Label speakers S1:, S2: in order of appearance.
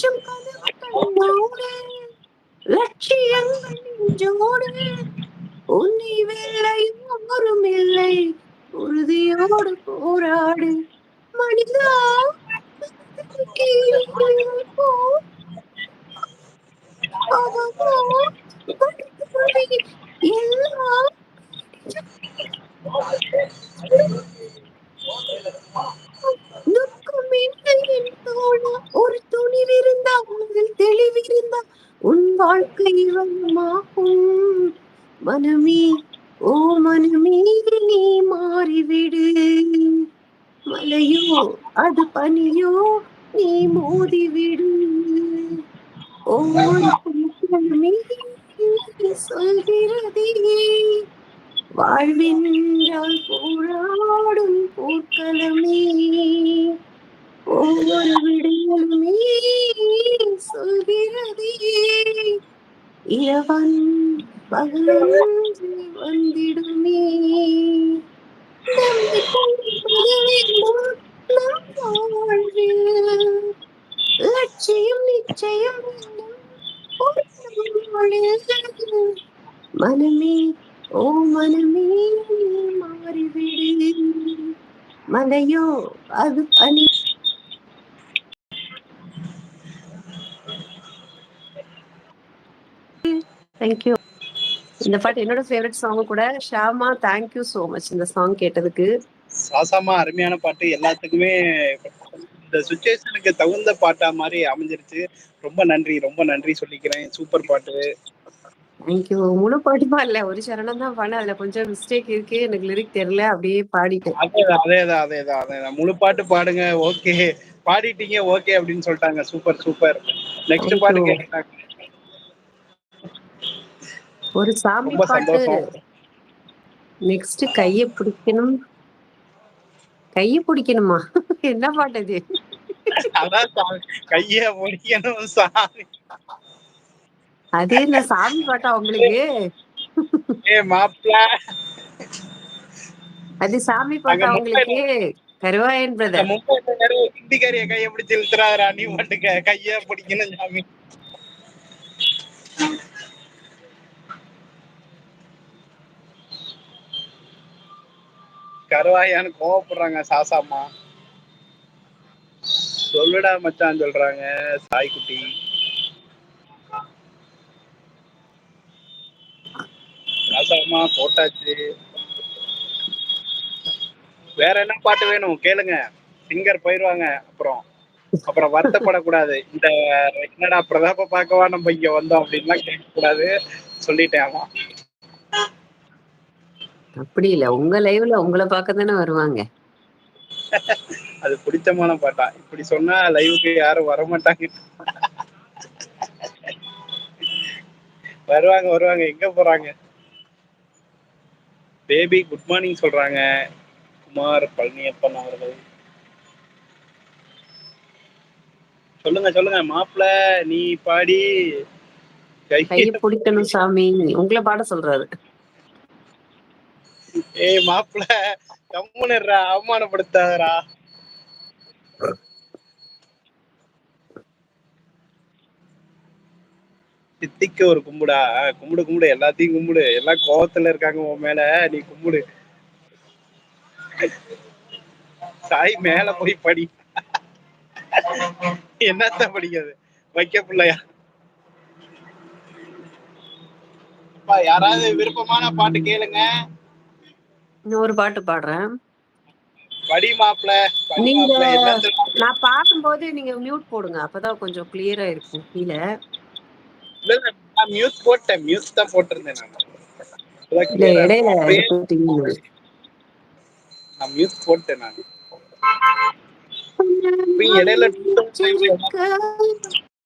S1: லட்சம் கனவு கண்ணோடு லட்சியங்கள் நெஞ்சோடு உன்னை வெல்ல யாரும் இல்லை உறுதியோடு போராடு மனிதா போ எல்லாம் துக்கம் இல்லை என் தோழா ஒரு துணிவிருந்தா உனதில் தெளிவிருந்தா உன் வாழ்க்கை வளமாகும் மனமே ஓ மனமே நீ மாறிவிடு மலையோ அது பனியோ நீ மோதிவிடு ஒவ்வொரு பூக்களுமே சொல்கிறதே வாழ்வென்றால் போராடும் போர்க்களமே ஒவ்வொரு விடைகளுமே சொல்கிறதே இரவன் பகலன்று வந்திடுமே லட்சியம் நிச்சயம் மனமே ஓ மனமே மாறிவிடு மலையோ அது பனி. தேங்க்யூ. இந்த பாட்டு என்னோட ஃபேவரட் சாங் கூட. ஷாமா தேங்க்யூ சோ மச் இந்த சாங் கேட்டதுக்கு.
S2: சாசாமா அருமையான பாட்டு, எல்லாத்துக்குமே இந்த சுச்சுவேஷனுக்கு தகுந்த பாட்டா மாதிரி அமைஞ்சிருச்சு. ரொம்ப நன்றி சொல்லிக்கிறேன். சூப்பர் பாட்டு.
S1: தேங்க்யூ. முழு பாட்டு பாடல, ஒரு சரணம் தான் பாடு. அதுல கொஞ்சம் மிஸ்டேக் இருக்கு, எனக்கு லிரிக் தெரியல, அப்படியே பாடிட்டேன்.
S2: அதேதான் முழு பாட்டு பாடுங்க. ஓகே பாடிட்டீங்க, ஓகே அப்படின்னு சொல்லிட்டாங்க. சூப்பர். நெக்ஸ்ட் பாட்டு கேட்டாங்க.
S1: ஒரு சாமி பாட்டு. நெக்ஸ்ட் கையை பிடிக்கணுமா? என்ன பாட்டு இது?
S2: அதான் கைய பிடிக்கணும் சாமி.
S1: அது என்ன சாமி பாட்டா உங்களுக்கு?
S2: மாப்பிள்ள
S1: அது சாமி பாட்டா உங்களுக்கு? கருவாயன் பிரதர்
S2: ஹிந்திக்காரிய கைய பிடிச்சு இழுத்துறாரா நீ மட்டும் கைய பிடிக்கணும் சாமி. கருவாயான்னு கோவப்படுறாங்க சாசாமா. சொல்லுடா மச்சான் சொல்றாங்க சாய்குட்டி. சாசாமா போட்டாச்சு. வேற என்ன பாட்டு வேணும் கேளுங்க. சிங்கர் போயிருவாங்க. அப்புறம் வருத்தப்படக்கூடாது. இந்த என்னடா பிரதாப பார்க்கவா நம்ம இங்க வந்தோம் அப்படின்லாம் கேட்க கூடாது சொல்லிட்டேன். ஆமா
S1: அப்படி இல்ல, உங்க லைவ்ல உங்களை பார்க்க தானே வருவாங்க.
S2: அது பிடிச்சமான பாட்டா? இப்படி சொன்னா லைவுக்கு யாரும் வரமாட்டாங்க. வருவாங்க. எங்க போறாங்க? பேபி குட் மார்னிங் சொல்றாங்க குமார் பழனியப்பன் அவர்கள். சொல்லுங்க மாப்பிள்ள நீ பாடி
S1: கையை பிடிக்கணும் சாமி. உங்களை பாட சொல்றாரு.
S2: மாப்பிள்ள கம்முனுறா, அவமானப்படுத்தாதரா. சித்திக்கு ஒரு கும்பிடா. கும்பிடு எல்லாத்தையும் கும்பிடு. எல்லாம் கோவத்துல இருக்காங்க உன் மேல, நீ கும்பிடு. சாய் மேல போய் படி. என்னத்த படிக்காது வைக்க பிள்ளையா? யாராவது விருப்பமான பாட்டு கேளுங்க.
S1: இன்னொரு பாட்டு பாடுறேன்.
S2: படி மாப்பிள்ள.
S1: நான் பாடும்போது நீங்க மியூட் போடுங்க, அப்பதான் கொஞ்சம் கிளியரா இருக்கும். கீழே
S2: மியூட் போட்டேன். மியூட் தான் போட்டிருந்தேன் நான்.
S1: இடையில
S2: நான் மியூட் போட்டேன். நான் இடையில